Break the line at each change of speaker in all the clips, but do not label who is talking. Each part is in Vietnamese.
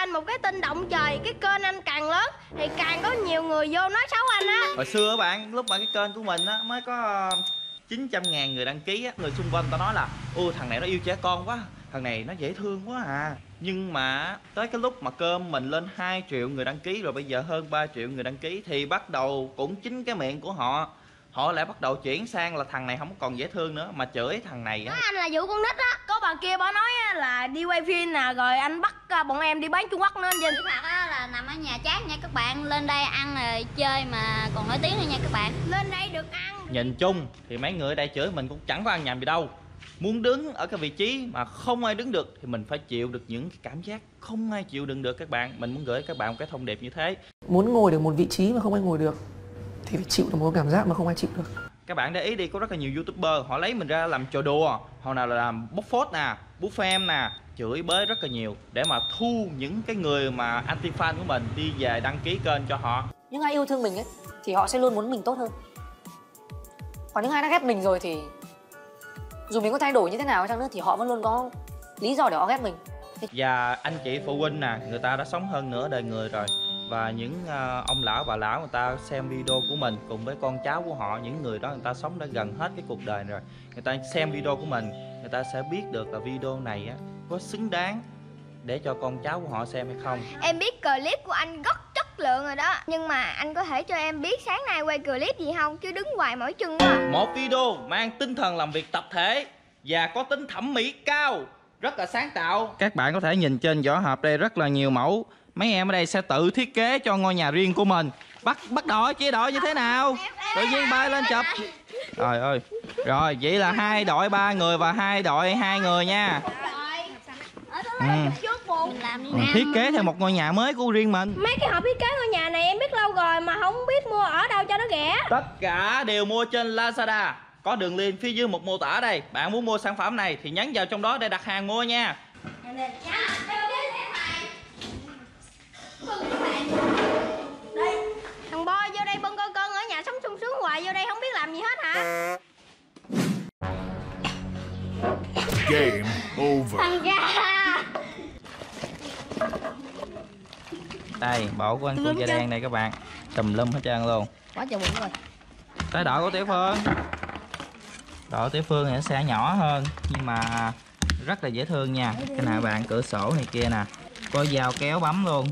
anh một cái tin động trời, cái kênh anh càng lớn thì càng có nhiều người vô nói xấu anh á.
Hồi xưa các bạn, lúc mà cái kênh của mình á mới có 900.000 người đăng ký á, người xung quanh ta nói là ôi thằng này nó yêu trẻ con quá, thằng này nó dễ thương quá à. Nhưng mà tới cái lúc mà cơm mình lên 2 triệu người đăng ký rồi, bây giờ hơn 3 triệu người đăng ký, thì bắt đầu cũng chính cái miệng của họ lại bắt đầu chuyển sang là thằng này không còn dễ thương nữa, mà chửi thằng này á.
Anh là vụ con nít á. Có bà kia bà nói là đi quay phim nè, rồi anh bắt bọn em đi bán Trung Quốc nên gì.
Thật á là nằm ở nhà chán nha các bạn, lên đây ăn rồi chơi mà còn nổi tiếng nữa nha các bạn.
Lên đây được ăn.
Nhìn chung thì mấy người ở đây chửi mình cũng chẳng có ăn nhầm gì đâu. Muốn đứng ở cái vị trí mà không ai đứng được thì mình phải chịu được những cái cảm giác không ai chịu đựng được các bạn. Mình muốn gửi các bạn một cái thông điệp như thế.
Muốn ngồi được một vị trí mà không ai ngồi được thì phải chịu được một cảm giác mà không ai chịu được.
Các bạn để ý đi, có rất là nhiều YouTuber họ lấy mình ra làm trò đùa, họ nào là làm bóc phốt nè, bút phim nè, chửi bới rất là nhiều để mà thu những cái người mà anti fan của mình đi về đăng ký kênh cho họ.
Những ai yêu thương mình ấy thì họ sẽ luôn muốn mình tốt hơn. Còn những ai đã ghét mình rồi thì dù mình có thay đổi như thế nào chăng nữa thì họ vẫn luôn có lý do để họ ghét mình.
Và anh chị phụ huynh nè, người ta đã sống hơn nửa đời người rồi. Và những ông lão bà lão người ta xem video của mình cùng với con cháu của họ, những người đó người ta sống đã gần hết cái cuộc đời rồi, người ta xem video của mình, người ta sẽ biết được là video này á có xứng đáng để cho con cháu của họ xem hay không.
Em biết clip của anh rất chất lượng rồi đó, nhưng mà anh có thể cho em biết sáng nay quay clip gì không, chứ đứng hoài mỏi chân quá.
Một video mang tinh thần làm việc tập thể và có tính thẩm mỹ cao, rất là sáng tạo. Các bạn có thể nhìn trên vỏ hộp đây rất là nhiều mẫu. Mấy em ở đây sẽ tự thiết kế cho ngôi nhà riêng của mình. Bắt đội chia đội như thế nào? Tự nhiên bay lên chụp. Trời ơi. Rồi vậy là 2 đội 3 người và 2 đội 2 người nha. Thiết kế theo một ngôi nhà mới của riêng mình.
Mấy cái hộp thiết kế ngôi nhà này em biết lâu rồi mà không biết mua ở đâu cho nó rẻ.
Tất cả đều mua trên Lazada. Có đường link phía dưới một mô tả đây. Bạn muốn mua sản phẩm này thì nhấn vào trong đó để đặt hàng mua nha.
Thằng Boy vô đây bưng con ở nhà sống sung sướng hoài, vô đây không biết làm gì hết hả?
Game over.
Thằng gà.
Đây, bộ của anh Cu Da Đen này các bạn. Tùm lum hết trơn luôn.
Quá trời bụng rồi.
Tới đội của Tiểu Phương. Đội Tiểu Phương thì nó sẽ nhỏ hơn nhưng mà rất là dễ thương nha. Cái nào bạn, cửa sổ này kia nè, có dao kéo bấm luôn,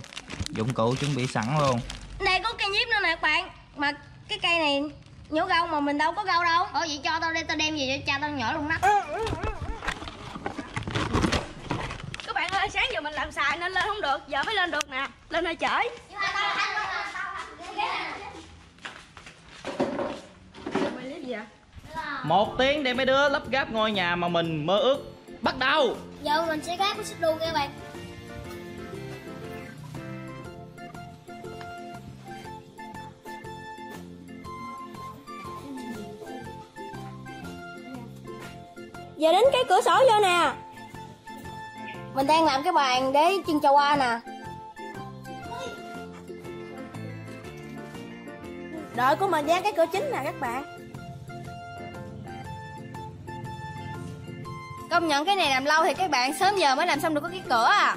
dụng cụ chuẩn bị sẵn luôn.
Đây có cây nhíp nữa nè các bạn. Mà cái cây này nhổ rau mà mình đâu có rau đâu.
Vậy cho tao đây, tao đem về cho cha tao nhỏ luôn đó.
Các bạn ơi, sáng giờ mình làm xài nên lên không được, giờ mới lên được nè. Lên hơi trễ.
Một tiếng để mấy đứa lắp ráp ngôi nhà mà mình mơ ước. Bắt đầu.
Giờ mình sẽ gác cái xích đu nha các bạn.
Giờ đến cái cửa sổ vô nè. Mình đang làm cái bàn để trưng trà hoa nè. Đội của mình dán cái cửa chính nè các bạn. Công nhận cái này làm lâu thì các bạn sớm giờ mới làm xong được có cái cửa à.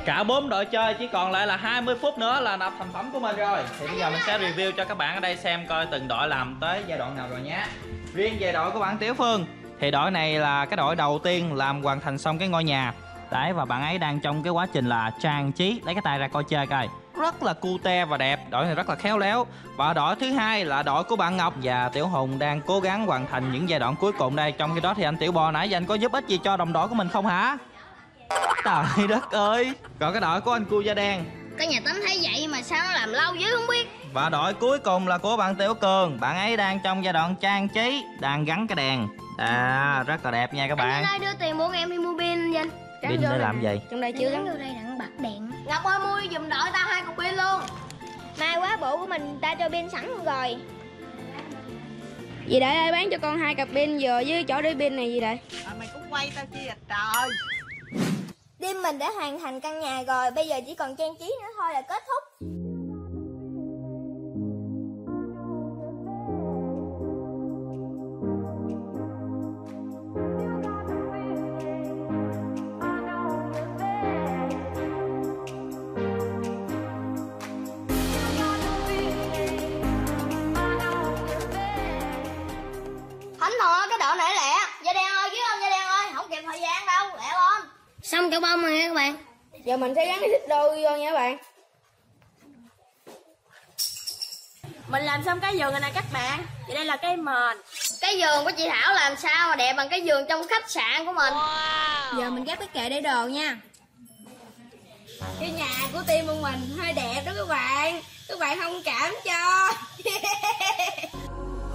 Cả 4 đội chơi chỉ còn lại là 20 phút nữa là nộp thành phẩm của mình rồi. Thì bây giờ mình sẽ review cho các bạn ở đây xem coi từng đội làm tới giai đoạn nào rồi nhé. Riêng về đội của bạn Tiểu Phương thì đội này là cái đội đầu tiên làm hoàn thành xong cái ngôi nhà. Đấy, và bạn ấy đang trong cái quá trình là trang trí. Lấy cái tay ra coi chơi coi. Rất là cute và đẹp, đội này rất là khéo léo. Và đội thứ hai là đội của bạn Ngọc và Tiểu Hùng đang cố gắng hoàn thành những giai đoạn cuối cùng đây. Trong khi đó thì anh Tiểu Bò nãy giờ anh có giúp ích gì cho đồng đội của mình không hả? Trời đất ơi. Còn cái đội của anh Cu Da Đen,
Cái nhà tắm thấy vậy mà sao nó làm lâu dữ không biết.
và đội cuối cùng là của bạn Tiểu Cường. Bạn ấy đang trong giai đoạn trang trí, đang gắn cái đèn. Rất là đẹp nha các bạn.
Anh ơi đưa tiền của em đi mua pin anh.
Pin để làm gì?
Trong đây chưa
Gắn vô đây đặng bật điện.
Ngọc ơi, mua giùm đội tao 2 cục pin luôn.
May quá, bộ của mình ta cho pin sẵn luôn rồi.
Dì Đại ơi, bán cho con 2 cặp pin vừa với chỗ để pin này Dì Đại.
Mày cũng quay tao chi vậy trời.
Team mình đã hoàn thành căn nhà rồi, bây giờ chỉ còn trang trí nữa thôi là kết thúc.
Thánh thọ cái đoạn này lẹ. Gia Đen ơi, với ông Gia Đen ơi, không kịp thời gian đâu, lẹ lên. Xong chỗ bông rồi nha các bạn.
Giờ mình sẽ gắn cái xích đôi vô nha các bạn.
Mình làm xong cái giường rồi nè các bạn. Thì đây là cái mền.
Cái giường của chị Thảo làm sao mà đẹp bằng cái giường trong khách sạn của mình.
Giờ mình ghép cái kệ để đồ nha. Cái nhà của team của mình hơi đẹp đó các bạn. Các bạn thông cảm cho.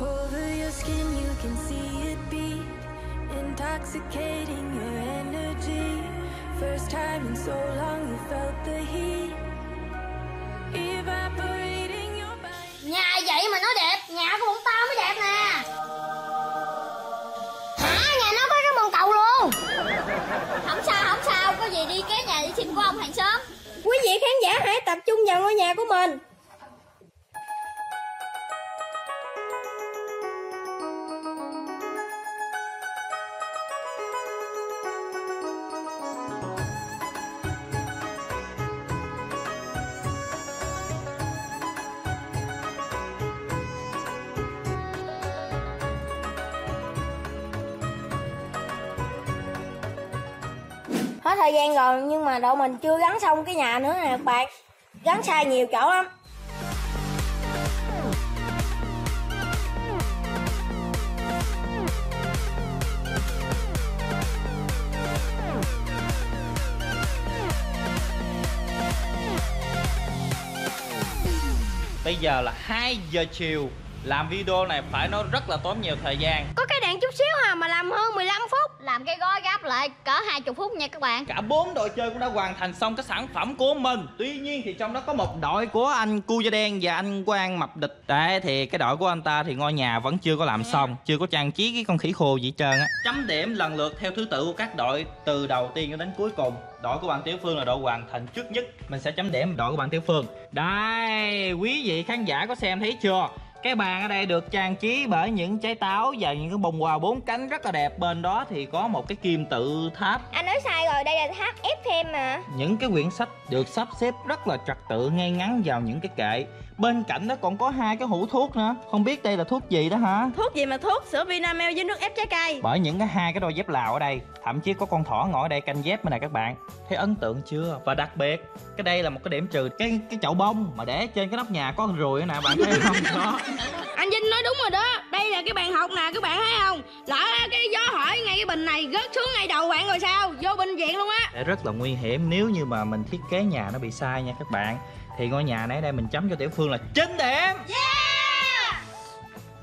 Over your skin you can see it beat, intoxicating your energy. First time in so long you felt the heat, evaporating your body.
Nhà vậy mà nói đẹp, nhà của bọn tao mới đẹp nè. Hả? Nhà nó có cái bồn cầu luôn. Không sao, có gì đi kế nhà đi xin của ông hàng xóm.
Quý vị khán giả hãy tập trung vào ngôi nhà của mình.
Hết thời gian rồi nhưng mà đội mình chưa gắn xong cái nhà nữa nè các bạn. Gắn sai nhiều chỗ lắm.
Bây giờ là 2 giờ chiều. Làm video này phải nói rất là tốn nhiều thời gian.
Có cái đèn chút xíu mà làm hơn 15 phút.
Làm cái gói gấp lại cỡ 20 phút nha các bạn.
Cả 4 đội chơi cũng đã hoàn thành xong cái sản phẩm của mình. Tuy nhiên thì trong đó có một đội của anh Cu Da Đen và anh Quang Mập Địch. Đấy thì cái đội của anh ta thì ngôi nhà vẫn chưa có làm xong, chưa có trang trí cái con khỉ khô gì hết trơn á. Chấm điểm lần lượt theo thứ tự của các đội từ đầu tiên cho đến cuối cùng. Đội của bạn Tiểu Phương là đội hoàn thành trước nhất. Mình sẽ chấm điểm đội của bạn Tiểu Phương. Đây, quý vị khán giả có xem thấy chưa? Cái bàn ở đây được trang trí bởi những trái táo và những cái bông hoa 4 cánh rất là đẹp. Bên đó thì có một cái kim tự tháp.
Anh nói sai rồi, đây là tháp Eiffel mà.
Những cái quyển sách được sắp xếp rất là trật tự ngay ngắn vào những cái kệ. Bên cạnh đó còn có 2 cái hũ thuốc nữa. Không biết đây là thuốc gì đó hả?
Thuốc gì mà thuốc? Sữa Vinamilk với nước ép trái cây.
Bởi những cái 2 cái đôi dép Lào ở đây. Thậm chí có con thỏ ngồi ở đây canh dép bên này các bạn. Thấy ấn tượng chưa? Và đặc biệt cái đây là một cái điểm trừ. Cái chậu bông mà để trên cái nóc nhà có con ruồi nè, bạn thấy không? Đó.
Anh Vinh nói đúng rồi đó. Đây là cái bàn học nè các bạn thấy không? Lỡ cái gió hỏi ngay cái bình này rớt xuống ngay đầu bạn rồi sao? Vô bệnh viện luôn á.
Rất là nguy hiểm nếu như mà mình thiết kế nhà nó bị sai nha các bạn. Thì ngôi nhà này đây mình chấm cho Tiểu Phương là 9 điểm.
Yeah!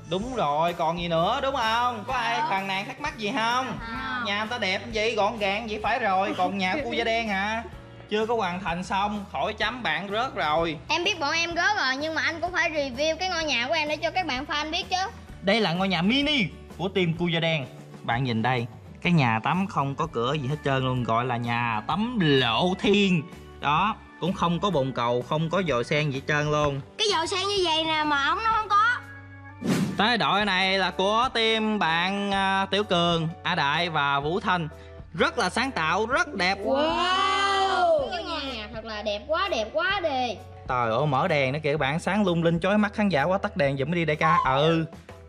Đúng rồi, còn gì nữa đúng không? Có ai phàn nàn thắc mắc gì không? Nhà người ta đẹp vậy, gọn gàng vậy phải rồi. Còn nhà Cu Da Đen hả? Chưa có hoàn thành xong, khỏi chấm bạn rớt rồi.
Em biết bọn em rớt rồi nhưng mà anh cũng phải review cái ngôi nhà của em để cho các bạn fan biết chứ.
Đây là ngôi nhà mini của team Cu Da Đen. Bạn nhìn đây, cái nhà tắm không có cửa gì hết trơn luôn, gọi là nhà tắm lộ thiên. Đó, cũng không có bồn cầu, không có dồi sen gì hết trơn luôn.
Cái dầu sen như vậy nè mà ống nó không có.
Tới đội này là của team bạn Tiểu Cường, A Đại và Vũ Thanh. Rất là sáng tạo, rất đẹp.
Wow! Cái ngôi nhà thật là đẹp quá đi.
Trời ơi, mở đèn nữa kìa các bạn, sáng lung linh chói mắt khán giả quá, tắt đèn giùm mới đi đại ca.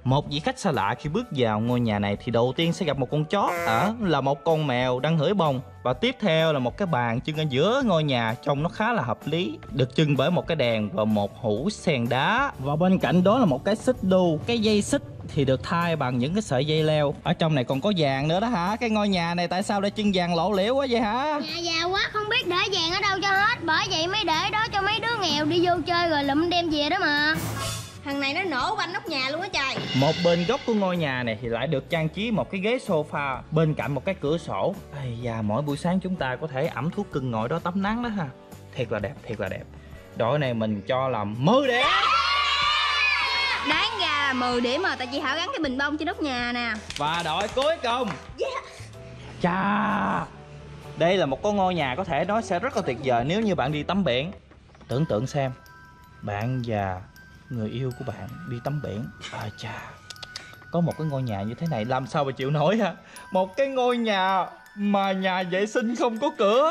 Một vị khách xa lạ khi bước vào ngôi nhà này thì đầu tiên sẽ gặp một con chó, là một con mèo đang hửi bông. Và tiếp theo là một cái bàn trưng ở giữa ngôi nhà, trông nó khá là hợp lý, được trưng bởi một cái đèn và một hũ sen đá. Và bên cạnh đó là một cái xích đu. Cái dây xích thì được thay bằng những cái sợi dây leo. Ở trong này còn có vàng nữa đó hả? Cái ngôi nhà này tại sao lại trưng vàng lộ liễu quá vậy hả?
Nhà giàu quá không biết để vàng ở đâu cho hết. Bởi vậy mới để đó cho mấy đứa nghèo đi vô chơi rồi lụm đem về đó mà.
Thằng này nó nổ banh nóc nhà luôn á trời.
Một bên góc của ngôi nhà này thì lại được trang trí một cái ghế sofa bên cạnh một cái cửa sổ. Ây da, mỗi buổi sáng chúng ta có thể ẵm thuốc cưng ngồi đó tắm nắng đó ha. Thiệt là đẹp, thiệt là đẹp. Đội này mình cho là 10 điểm.
Đáng ra 10 điểm mà tại chị Thảo gắn cái bình bông trên nóc nhà nè.
Và đội cuối cùng. Chà, đây là một cái ngôi nhà có thể nói sẽ rất là tuyệt vời nếu như bạn đi tắm biển. Tưởng tượng xem, bạn và người yêu của bạn đi tắm biển. Chà, có một cái ngôi nhà như thế này làm sao mà chịu nổi ha. Một cái ngôi nhà mà nhà vệ sinh không có cửa.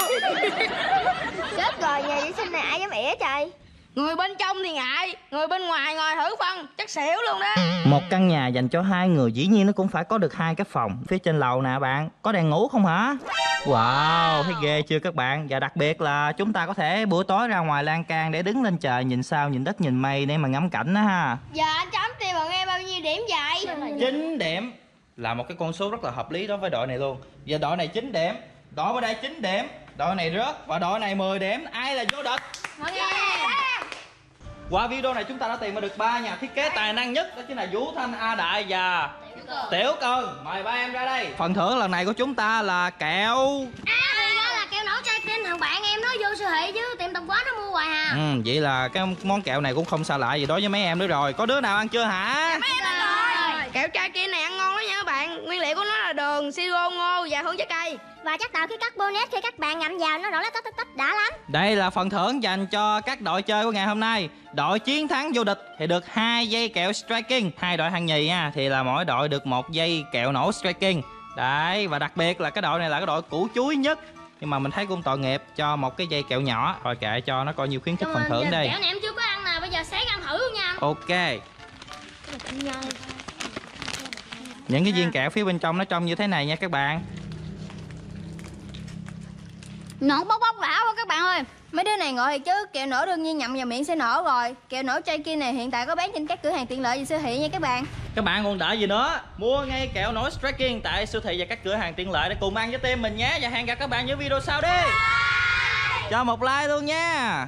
Chết rồi, nhà vệ sinh này ai dám ỉa trời.
Người bên trong thì ngại, người bên ngoài ngồi thử phân chắc xỉu luôn đó.
Một căn nhà dành cho 2 người dĩ nhiên nó cũng phải có được 2 cái phòng. Phía trên lầu nè bạn, có đèn ngủ không hả? Wow, thấy ghê chưa các bạn? Và đặc biệt là chúng ta có thể buổi tối ra ngoài lan can để đứng lên trời nhìn sao, nhìn đất, nhìn mây để mà ngắm cảnh đó ha.
Giờ anh cho Ấm Tiên bọn em bao nhiêu điểm vậy?
9 điểm là một cái con số rất là hợp lý đối với đội này luôn. Giờ đội này 9 điểm, đội bên đây 9 điểm, đội này rớt và đội này 10 điểm. Ai là vô địch? Qua video này chúng ta đã tìm được 3 nhà thiết kế tài năng nhất, đó chính là Vũ Thanh, A Đại và Tiểu Cần. Mời ba em ra đây. Phần thưởng lần này của chúng ta là kẹo.
Thì đó là kẹo nổ chai kinh, thằng bạn em nó vô siêu thị chứ tiệm tạp hóa nó mua hoài à.
Vậy là cái món kẹo này cũng không xa lạ gì đối với mấy em nữa rồi. Có đứa nào ăn chưa hả?
Kẹo chai kia này ăn ngon lắm nha các bạn. Nguyên liệu của nó là đường, siro, ngô và hương trái cây.
Và chắc tạo cái carbonate khi các bạn ngậm vào nó đổ lá tách tách đã lắm.
Đây là phần thưởng dành cho các đội chơi của ngày hôm nay. Đội chiến thắng vô địch thì được 2 dây kẹo striking. 2 đội hạng nhì nha thì là mỗi đội được 1 dây kẹo nổ striking. Đấy, và đặc biệt là cái đội này là cái đội củ chuối nhất. Nhưng mà mình thấy cũng tội nghiệp cho một cái dây kẹo nhỏ. Rồi kệ cho nó coi nhiêu khuyến khích phần thưởng đây.
Kẹo này em chưa có ăn nè, bây giờ sáng ăn thử luôn nha.
Ok. Những cái viên kẹo phía bên trong nó trông như thế này nha các bạn.
Nổ bốc bốc đã quá các bạn ơi.
Mấy đứa này ngồi thì chứ kẹo nổ đương nhiên nhậm vào miệng sẽ nổ rồi. Kẹo nổ chai kia này hiện tại có bán trên các cửa hàng tiện lợi và siêu thị nha các bạn.
Các bạn còn đợi gì nữa? Mua ngay kẹo nổ striking tại siêu thị và các cửa hàng tiện lợi để cùng ăn với team mình nhé. Và hẹn gặp các bạn những video sau đi. Cho một like luôn nha.